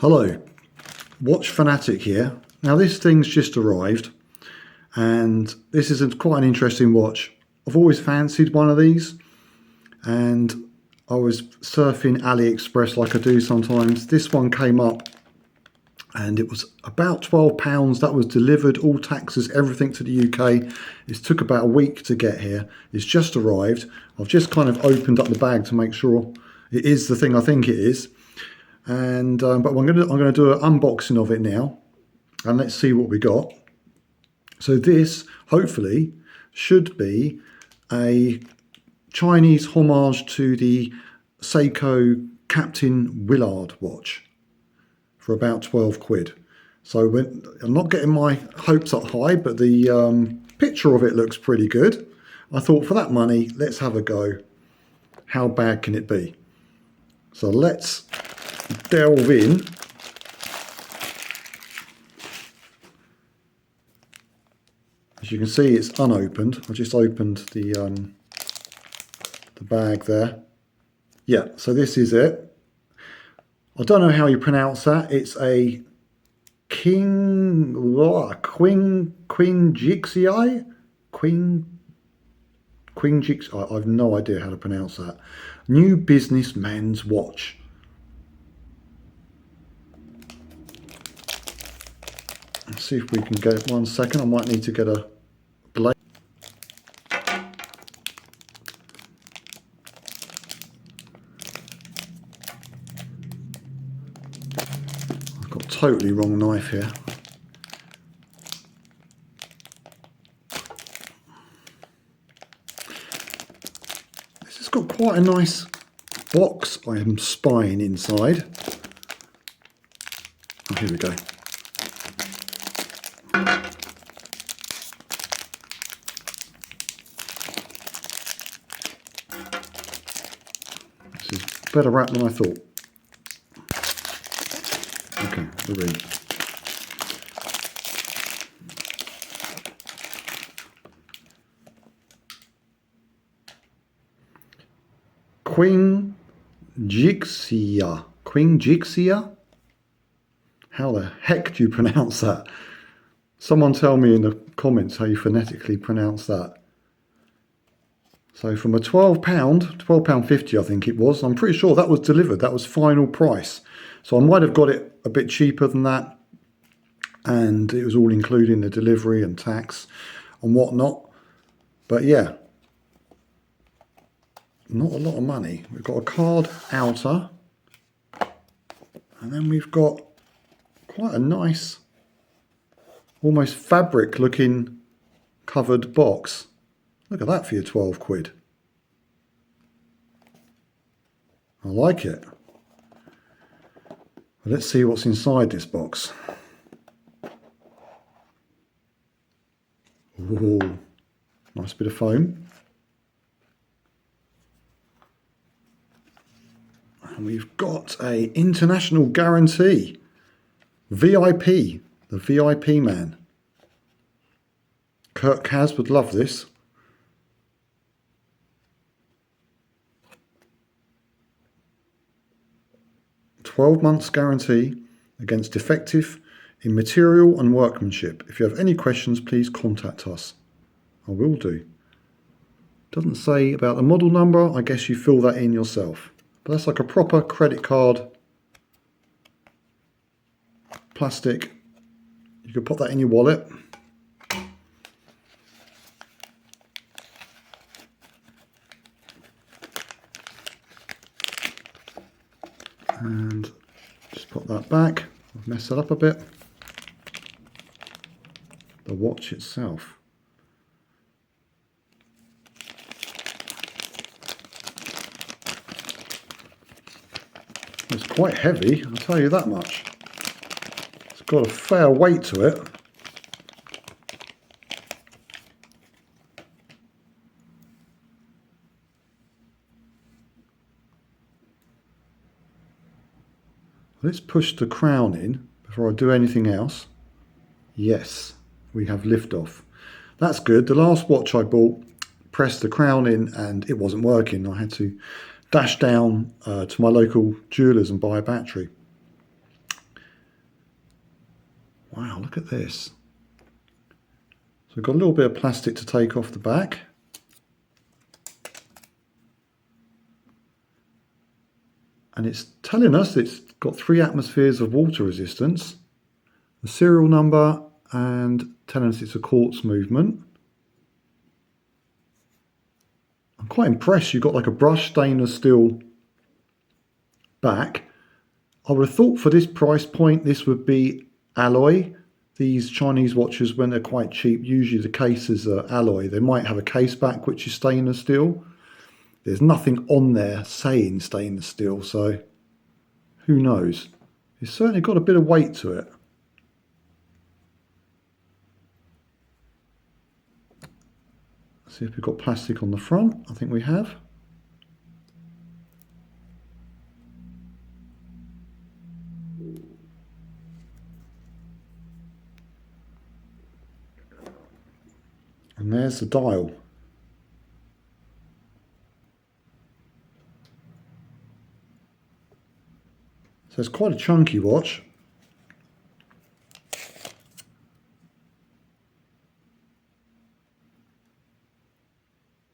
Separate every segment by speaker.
Speaker 1: Hello, Watch Fanatic here. Now this thing's just arrived and this is quite an interesting watch. I've always fancied one of these and I was surfing AliExpress like I do sometimes. This one came up and it was about £12. That was delivered, all taxes, everything, to the UK. It took about a week to get here. It's just arrived. I've just kind of opened up the bag to make sure it is the thing I think it is. And but I'm gonna do an unboxing of it now, and let's see what we got. So this hopefully should be a Chinese homage to the Seiko Captain Willard watch for about 12 quid. So I'm not getting my hopes up high, but the picture of it looks pretty good. I thought for that money, let's have a go. How bad can it be? So let's delve in. As you can see, it's unopened. I just opened the bag there. Yeah, so this is it. I don't know how you pronounce that. It's a QINGXIYA? QINGXIYA. I have no idea how to pronounce that. New businessman's watch. Let's see if we can get 1 second. I might need to get a blade. I've got a totally wrong knife here. This has got quite a nice box I am spying inside. Oh, here we go. Better wrap than I thought. Okay, we'll read. QINGXIYA. QINGXIYA? How the heck do you pronounce that? Someone tell me in the comments how you phonetically pronounce that. So from a £12.50 I think it was, I'm pretty sure that was delivered, that was final price. So I might have got it a bit cheaper than that, and it was all including the delivery and tax and whatnot. But yeah, not a lot of money. We've got a card outer, and then we've got quite a nice, almost fabric looking covered box. Look at that for your 12 quid. I like it. Well, let's see what's inside this box. Ooh, nice bit of foam. And we've got a international guarantee. VIP, the VIP man. Kurt Kaz would love this. 12 months guarantee against defective in material and workmanship. If you have any questions, please contact us. I will do. Doesn't say about the model number. I guess you fill that in yourself. But that's like a proper credit card. Plastic. You could put that in your wallet. And just put that back. I've messed it up a bit. The watch itself. It's quite heavy, I'll tell you that much. It's got a fair weight to it. Let's push the crown in before I do anything else. Yes, we have liftoff. That's good. The last watch I bought, pressed the crown in and it wasn't working. I had to dash down to my local jewellers and buy a battery. Wow, look at this. So we've got a little bit of plastic to take off the back. And it's telling us it's got 3 atmospheres of water resistance, the serial number, and telling us it's a quartz movement. I'm quite impressed. You've got like a brushed stainless steel back. I would have thought for this price point this would be alloy. These Chinese watches, when they're quite cheap, usually the cases are alloy. They might have a case back which is stainless steel. There's nothing on there saying stainless steel, so who knows? It's certainly got a bit of weight to it. Let's see if we've got plastic on the front. I think we have. And there's the dial. So it's quite a chunky watch.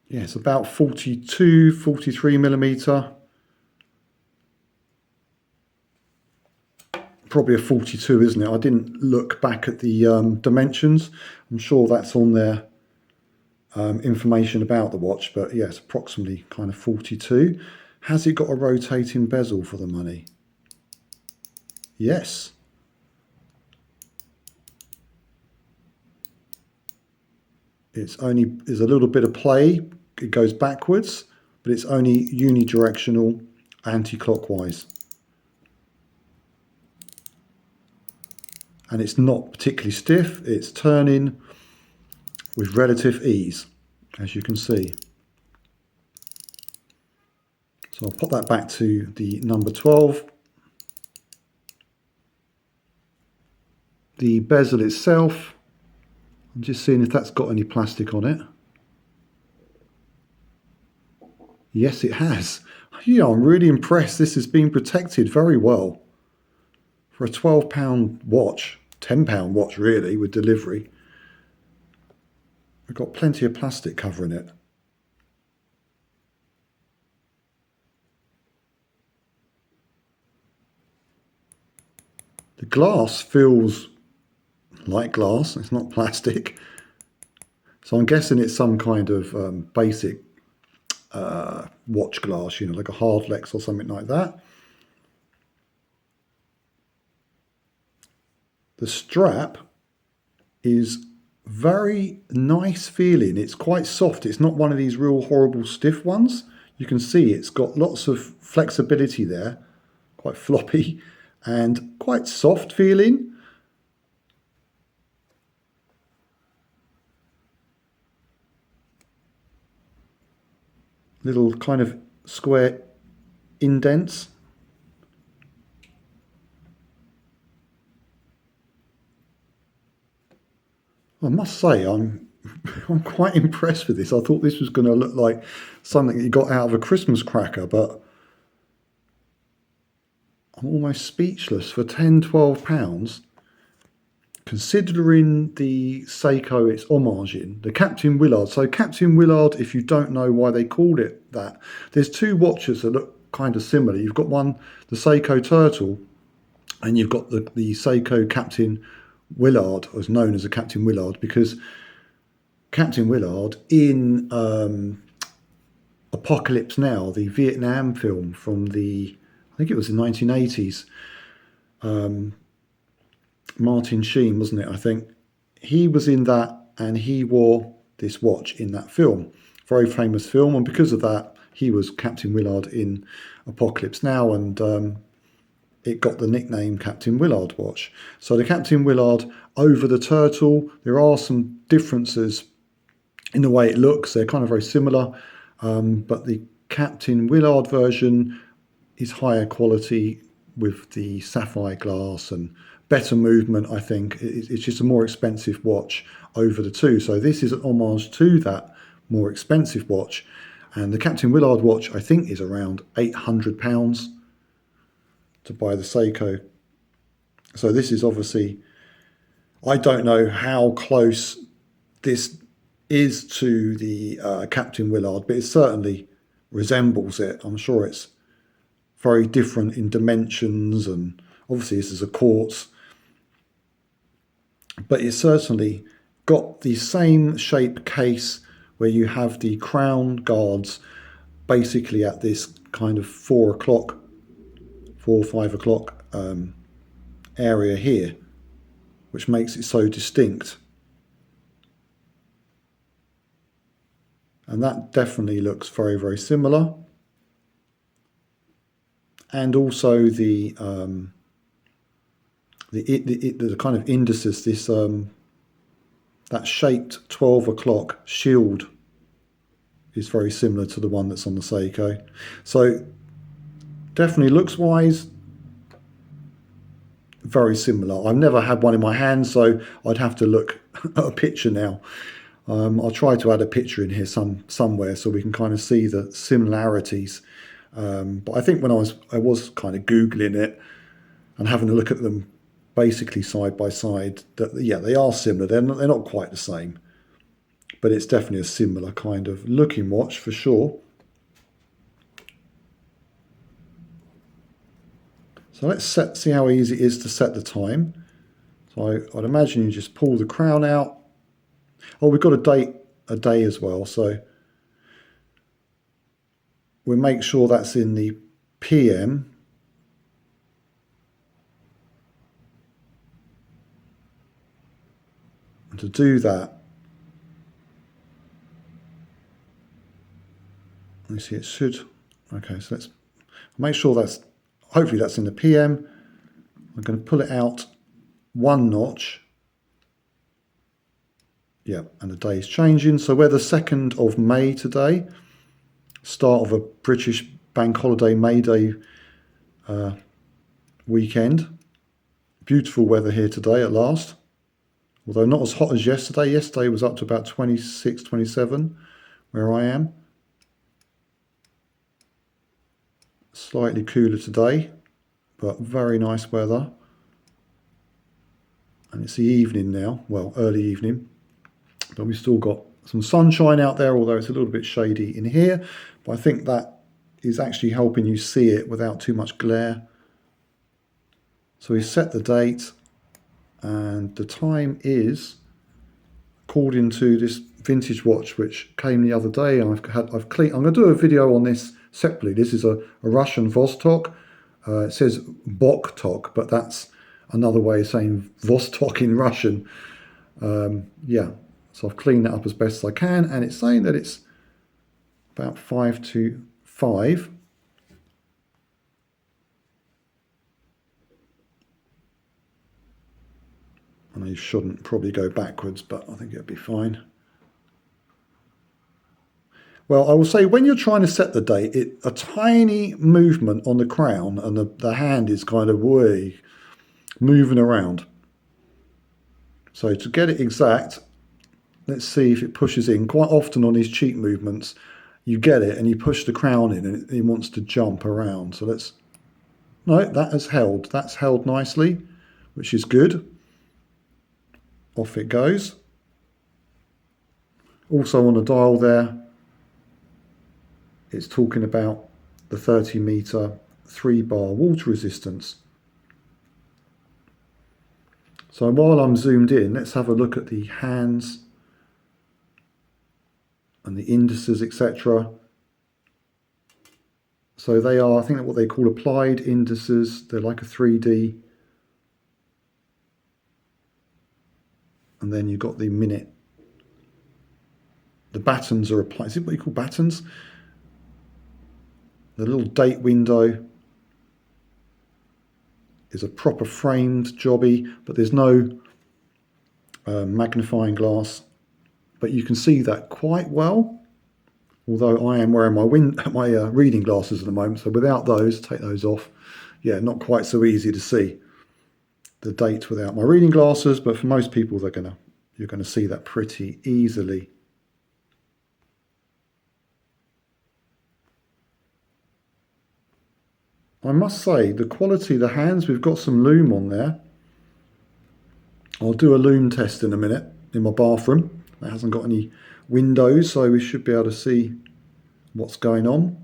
Speaker 1: Yeah, it's about 42, 43 millimeter. Probably a 42, isn't it? I didn't look back at the dimensions. I'm sure that's on there, information about the watch, but yeah, it's approximately kind of 42. Has it got a rotating bezel for the money? Yes. There's a little bit of play. It goes backwards, but it's only unidirectional, anti-clockwise. And it's not particularly stiff. It's turning with relative ease, as you can see. So I'll pop that back to the number 12. The bezel itself, I'm just seeing if that's got any plastic on it. Yes, it has. Yeah, I'm really impressed. This has been protected very well. For a £12 watch, £10 watch really, with delivery. We've got plenty of plastic covering it. The glass feels like glass, it's not plastic. So I'm guessing it's some kind of basic watch glass, you know, like a Hardlex or something like that. The strap is very nice feeling. It's quite soft. It's not one of these real horrible stiff ones. You can see it's got lots of flexibility there, quite floppy and quite soft feeling. Little kind of square indents. I must say I'm quite impressed with this. I thought this was going to look like something that you got out of a Christmas cracker, but I'm almost speechless for £10–12. Considering the Seiko it's homaging, the Captain Willard. So Captain Willard, if you don't know why they called it that, there's two watches that look kind of similar. You've got one, the Seiko Turtle, and you've got the Seiko Captain Willard, or is known as a Captain Willard, because Captain Willard in Apocalypse Now, the Vietnam film from I think it was the 1980s, Martin Sheen, wasn't it? I think he was in that, and he wore this watch in that film. Very famous film, and because of that, he was Captain Willard in Apocalypse Now, and it got the nickname Captain Willard watch. So the Captain Willard over the Turtle, there are some differences in the way it looks. They're kind of very similar, but the Captain Willard version is higher quality with the sapphire glass and better movement. I think it's just a more expensive watch over the two. So this is an homage to that more expensive watch, and the Captain Willard watch I think is around £800 to buy the Seiko. So this is obviously I don't know how close this is to the Captain Willard, but it certainly resembles it. I'm sure it's very different in dimensions, and obviously this is a quartz, but it's certainly got the same shape case where you have the crown guards basically at this kind of 4 o'clock, 4 or 5 o'clock area here, which makes it so distinct. And that definitely looks very, very similar. And also the kind of indices, this that shaped 12 o'clock shield is very similar to the one that's on the Seiko. So definitely looks wise, very similar. I've never had one in my hand, so I'd have to look at a picture now. I'll try to add a picture in here somewhere so we can kind of see the similarities. But I think when I was kind of Googling it and having a look at them basically side by side, that yeah, they are similar. They're not quite the same, but it's definitely a similar kind of looking watch for sure. So let's see how easy it is to set the time. So I'd imagine you just pull the crown out. Oh, we've got a day as well, so we'll make sure that's in the PM. And to do that, let me see, it should, okay, so let's make sure that's, hopefully that's in the PM. I'm going to pull it out 1 notch. Yeah, and the day is changing. So we're the 2nd of May today, start of a British bank holiday May Day weekend. Beautiful weather here today at last, although not as hot as yesterday. Yesterday was up to about 26, 27 where I am. Slightly cooler today, but very nice weather. And it's the evening now, well, early evening. But we've still got some sunshine out there, although it's a little bit shady in here. But I think that is actually helping you see it without too much glare. So we set the date, and the time is, according to this vintage watch which came the other day, and I've cleaned. I'm going to do a video on this separately. This is a Russian Vostok. It says Boktok, but that's another way of saying Vostok in Russian. Yeah. So I've cleaned that up as best as I can, and it's saying that it's about 5 to 5. And you shouldn't probably go backwards, but I think it'll be fine. Well, I will say when you're trying to set the date, a tiny movement on the crown and the hand is kind of moving around. So to get it exact, let's see if it pushes in. Quite often on these cheat movements, you get it and you push the crown in and it wants to jump around. So no, that has held. That's held nicely, which is good. Off it goes. Also on the dial there, it's talking about the 30-meter 3-bar water resistance. So while I'm zoomed in, let's have a look at the hands and the indices, etc. So they are, I think, what they call applied indices. They're like a 3D. And then you've got the minute. The battens are applied. Is it what you call battens? The little date window is a proper framed jobby, but there's no magnifying glass. But you can see that quite well, although I am wearing my reading glasses at the moment, so without those, take those off. Yeah, not quite so easy to see the date without my reading glasses, but for most people you're gonna see that pretty easily. I must say, the quality of the hands, we've got some Lume on there. I'll do a Lume test in a minute in my bathroom. That hasn't got any windows, so we should be able to see what's going on.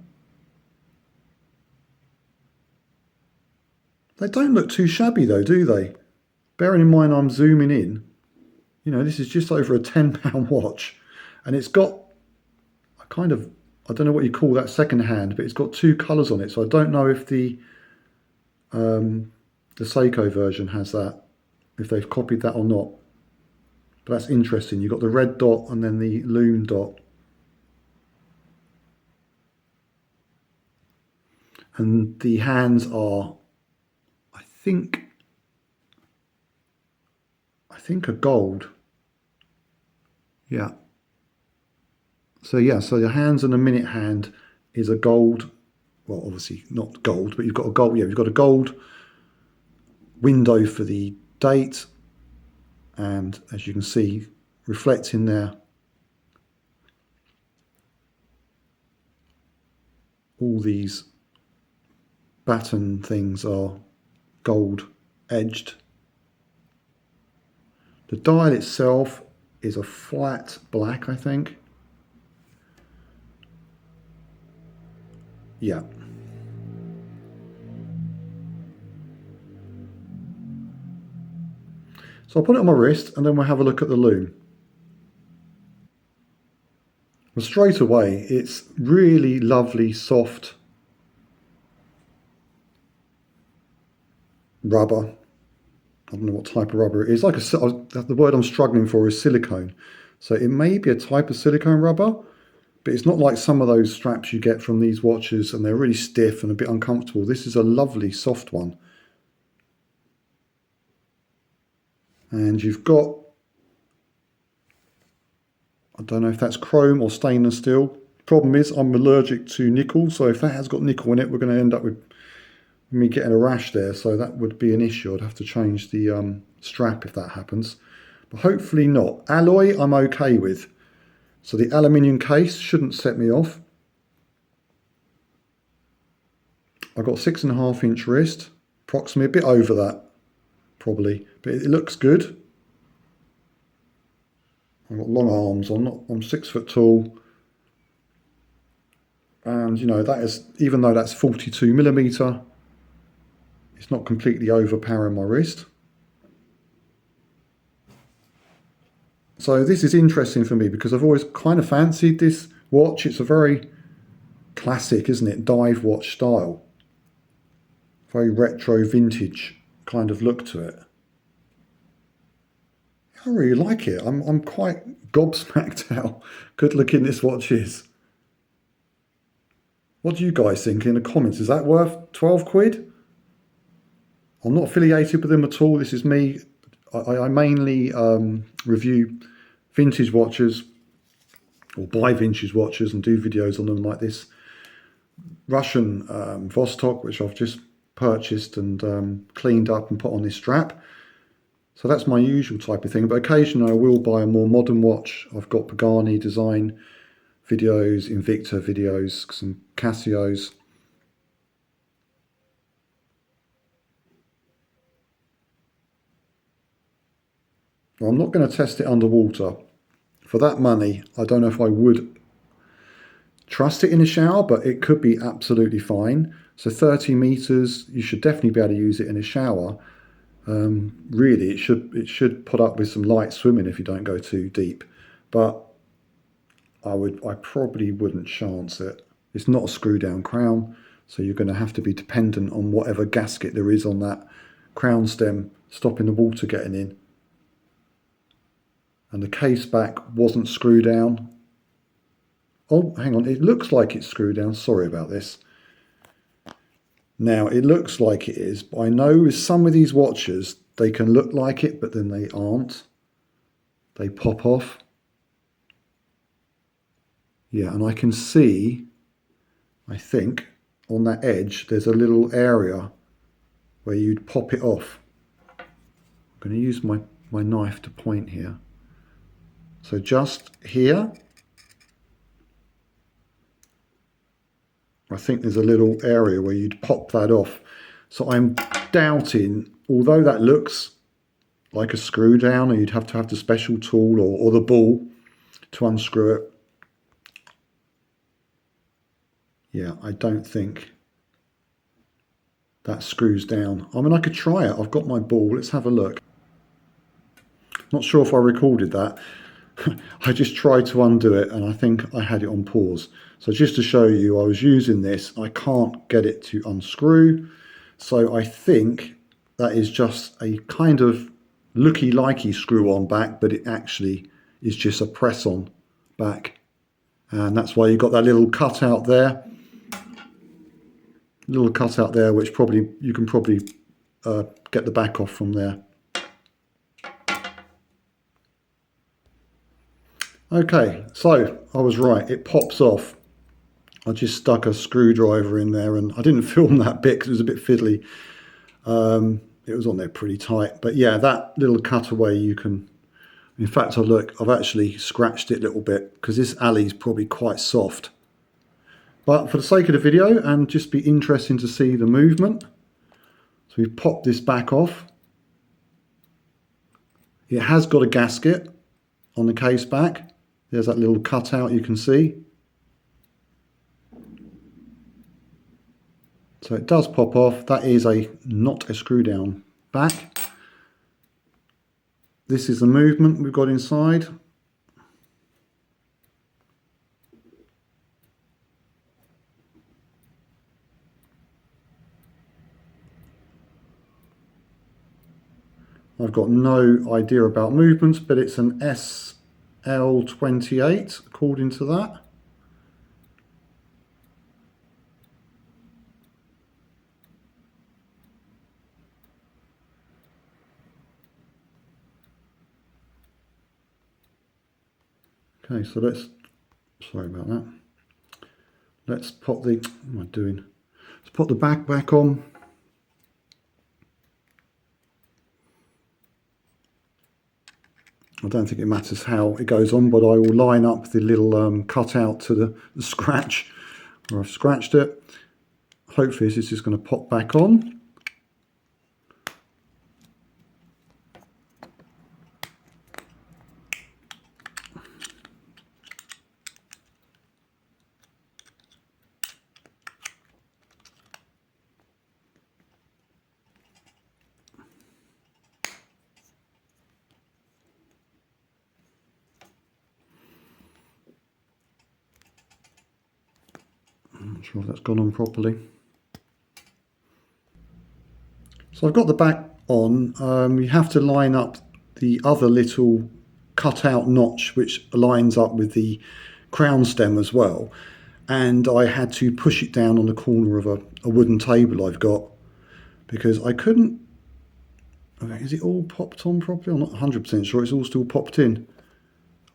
Speaker 1: They don't look too shabby though, do they? Bearing in mind I'm zooming in, you know, this is just over a £10 watch, and it's got a kind of, I don't know what you call that second hand, but it's got two colours on it, so I don't know if the Seiko version has that, if they've copied that or not. But that's interesting. You've got the red dot and then the Lume dot. And the hands are, I think are gold. Yeah. So yeah, so the hands and the minute hand is a gold, well obviously not gold, but you've got a gold, yeah, you've got a gold window for the date, and as you can see reflecting there, all these batten things are gold edged. The dial itself is a flat black, I think. Yeah. So I'll put it on my wrist and then we'll have a look at the Lume. Well, straight away, it's really lovely, soft rubber. I don't know what type of rubber it is. Like the word I'm struggling for is silicone. So it may be a type of silicone rubber, but it's not like some of those straps you get from these watches and they're really stiff and a bit uncomfortable. This is a lovely soft one. And you've got, I don't know if that's chrome or stainless steel. Problem is I'm allergic to nickel, so if that has got nickel in it, we're going to end up with me getting a rash there, so that would be an issue. I'd have to change the strap if that happens, but hopefully not. Alloy I'm okay with, so the aluminium case shouldn't set me off. I've got 6.5-inch wrist, approximately a bit over that probably, but it looks good. I've got long arms. I'm 6 foot tall, and you know that is, even though that's 42mm, it's not completely overpowering my wrist. So this is interesting for me because I've always kind of fancied this watch. It's a very classic, isn't it, dive watch style, very retro vintage kind of look to it. I really like it. I'm quite gobsmacked how good looking this watch is. What do you guys think in the comments? Is that worth 12 quid? I'm not affiliated with them at all. This is me. I mainly review vintage watches or buy vintage watches and do videos on them, like this Russian Vostok, which I've just purchased and cleaned up and put on this strap. So that's my usual type of thing, but occasionally I will buy a more modern watch. I've got Pagani design videos, Invicta videos, some Casios. Well, I'm not going to test it underwater. For that money, I don't know if I would trust it in a shower, but it could be absolutely fine. So 30 meters, you should definitely be able to use it in a shower. Really, it should put up with some light swimming if you don't go too deep, but I probably wouldn't chance it. It's not a screw down crown, so you're going to have to be dependent on whatever gasket there is on that crown stem stopping the water getting in. And the case back wasn't screwed down. Oh, hang on, it looks like it's screwed down. Sorry about this. Now, it looks like it is, but I know with some of these watches, they can look like it, but then they aren't. They pop off. Yeah, and I can see, I think, on that edge, there's a little area where you'd pop it off. I'm going to use my knife to point here. So just here, I think there's a little area where you'd pop that off. So I'm doubting, although that looks like a screw down, or you'd have to have the special tool or the ball to unscrew it. Yeah, I don't think that screws down. I mean, I could try it. I've got my ball. Let's have a look. Not sure if I recorded that. I just tried to undo it and I think I had it on pause. So just to show you, I was using this. I can't get it to unscrew. So I think that is just a kind of looky-likey screw-on back, but it actually is just a press-on back. And that's why you've got that little cutout there. Little cutout there, which probably you can probably get the back off from there. Okay, so I was right, it pops off. I just stuck a screwdriver in there and I didn't film that bit because it was a bit fiddly. It was on there pretty tight, but yeah, that little cutaway you can, in fact, I've actually scratched it a little bit because this alley is probably quite soft. But for the sake of the video and just be interesting to see the movement, so we've popped this back off. It has got a gasket on the case back. There's that little cutout you can see. So it does pop off. That is not a screw down back. This is the movement we've got inside. I've got no idea about movements, but it's an SL28 according to that. Okay, so sorry about that. Let's pop the, what am I doing? Let's put the back on. I don't think it matters how it goes on, but I will line up the little cutout to the scratch where I've scratched it. Hopefully this is just going to pop back on. I'm not sure if that's gone on properly. So I've got the back on. You have to line up the other little cutout notch which lines up with the crown stem as well. And I had to push it down on the corner of a wooden table I've got because I couldn't. Okay, is it all popped on properly? I'm not 100% sure. It's all still popped in.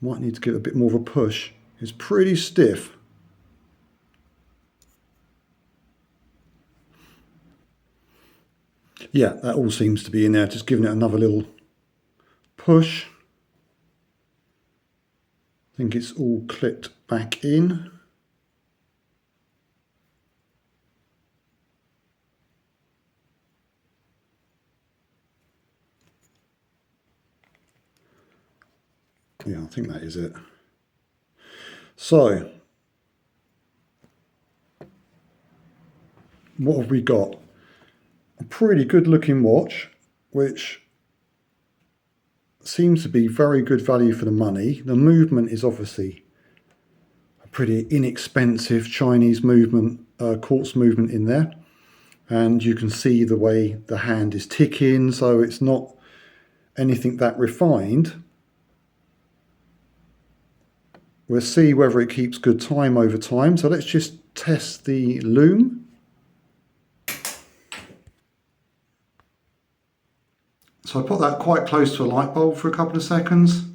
Speaker 1: I might need to give it a bit more of a push. It's pretty stiff. Yeah, that all seems to be in there. Just giving it another little push. I think it's all clipped back in. Yeah, I think that is it. So, what have we got? A pretty good looking watch, which seems to be very good value for the money. The movement is obviously a pretty inexpensive Chinese movement, quartz movement in there. And you can see the way the hand is ticking, so it's not anything that refined. We'll see whether it keeps good time over time. So let's just test the Lume. So I put that quite close to a light bulb for a couple of seconds.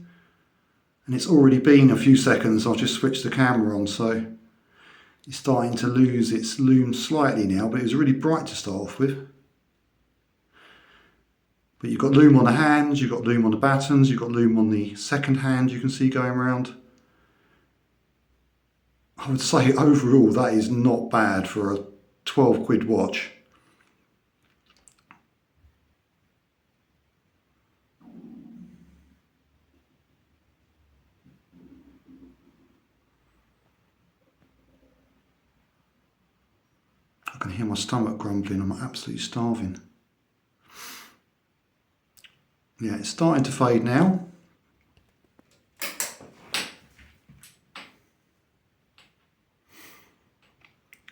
Speaker 1: And it's already been a few seconds. I'll just switch the camera on. So it's starting to lose its lume slightly now, but it was really bright to start off with. But you've got lume on the hands, you've got lume on the battens, you've got lume on the second hand you can see going around. I would say overall that is not bad for a 12 quid watch. can hear my stomach grumbling. I'm absolutely starving. Yeah, it's starting to fade now.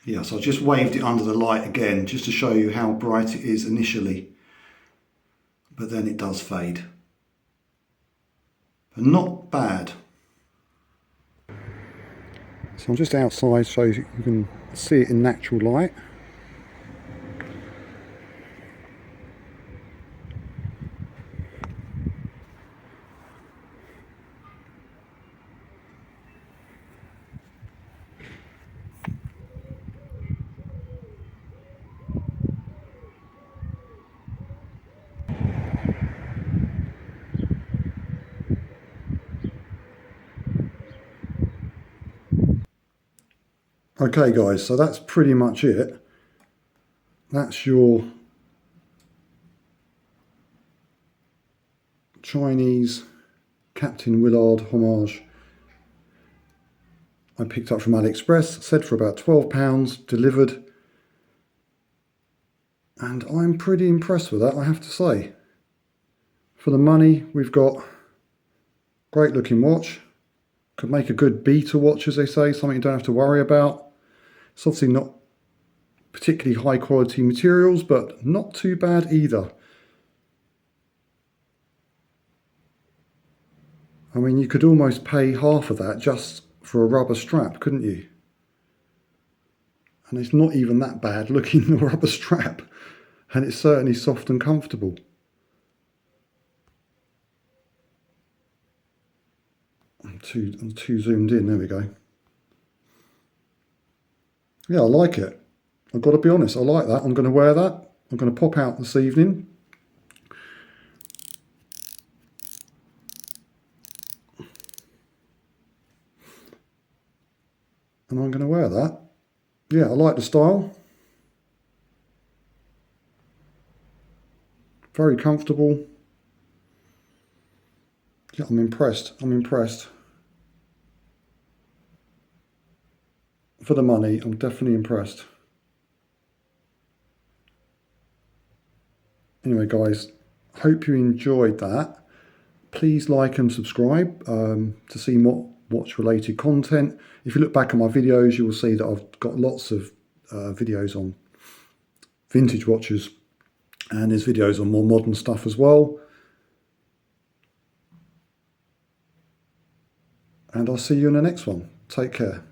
Speaker 1: Yeah, so I just waved it under the light again just to show you how bright it is initially. But then it does fade. But not bad. So I'm just outside so you can see it in natural light. Okay guys, so that's pretty much it. That's your Chinese Captain Willard Homage. I picked up from AliExpress, said for about £12, delivered. And I'm pretty impressed with that, I have to say. For the money, we've got great looking watch. Could make a good beta watch, as they say, something you don't have to worry about. It's obviously not particularly high quality materials, but not too bad either. I mean, you could almost pay half of that just for a rubber strap, couldn't you? And it's not even that bad looking, the rubber strap. And it's certainly soft and comfortable. I'm too zoomed in, there we go. Yeah, I like it. I've got to be honest, I like that. I'm going to wear that. I'm going to pop out this evening. And I'm going to wear that. Yeah, I like the style. Very comfortable. Yeah, I'm impressed. I'm impressed. For the money, I'm definitely impressed. Anyway, guys, hope you enjoyed that. Please like and subscribe to see more watch-related content. If you look back at my videos, you will see that I've got lots of videos on vintage watches, and there's videos on more modern stuff as well. And I'll see you in the next one. Take care.